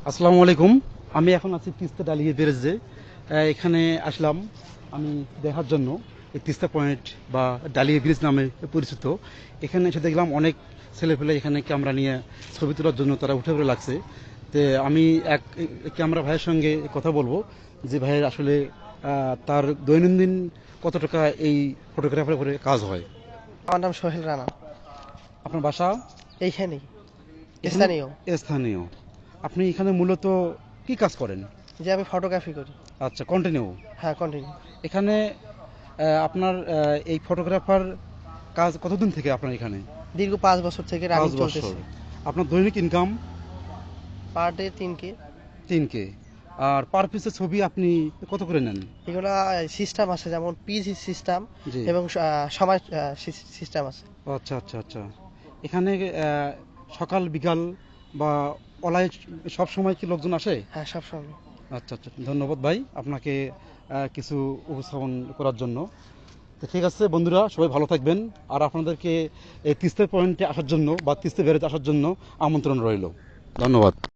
আসসালামু আলাইকুম। আমি এখন আছি তিস্তা ডালিয়ে ব্যারেজে। এখানে আসলাম আমি দেখার জন্য। এই তিস্তা পয়েন্ট বা ডালিয়ে ব্রিজ নামে পরিচিত। এখানে এসে দেখলাম অনেক ছেলেপেলে এখানে ক্যামেরা নিয়ে ছবি তোলার জন্য তারা উঠে পড়ে লাগছে। তো আমি এক ক্যামেরা ভাইয়ের সঙ্গে কথা বলবো যে ভাইয়ের আসলে তার দৈনন্দিন কত টাকা এই ফটোগ্রাফার করে কাজ হয়। আমার নাম সোহেল রানা। আপনার বাসা এইখানেই এখানে? স্থানীয়। স্থানীয়। আপনি এখানে মূলত কি কাজ করেন? যে আমি ফটোগ্রাফি করি। আচ্ছা, কন্টিনিউ। হ্যাঁ, কন্টিনিউ। এখানে আপনার এই ফটোগ্রাফার কাজ কতদিন থেকে আপনার এখানে? দীর্ঘ 5 বছর থেকে রানিং 5 বছর। চলতেছে। আপনার দৈনিক income? Per day 3K। 3K। আর পার পিসের ছবি আপনি কত করে নেন? এগুলা সিস্টেম আছে, যেমন পিস সিস্টেম জি। এবং সময় সিস্টেম আছে। আচ্ছা আচ্ছা আচ্ছা। এখানে সকাল বিকাল বা অলাইট সব সময় কি লোকজন আসে? হ্যাঁ, সবসময়। আচ্ছা আচ্ছা, ধন্যবাদ ভাই আপনাকে কিছু উপস্থাপন করার জন্য। তো ঠিক আছে বন্ধুরা, সবাই ভালো থাকবেন। আর আপনাদেরকে এই তিস্তা পয়েন্টে আসার জন্য বা তিস্তা ব্যারেজে আসার জন্য আমন্ত্রণ রইল। ধন্যবাদ।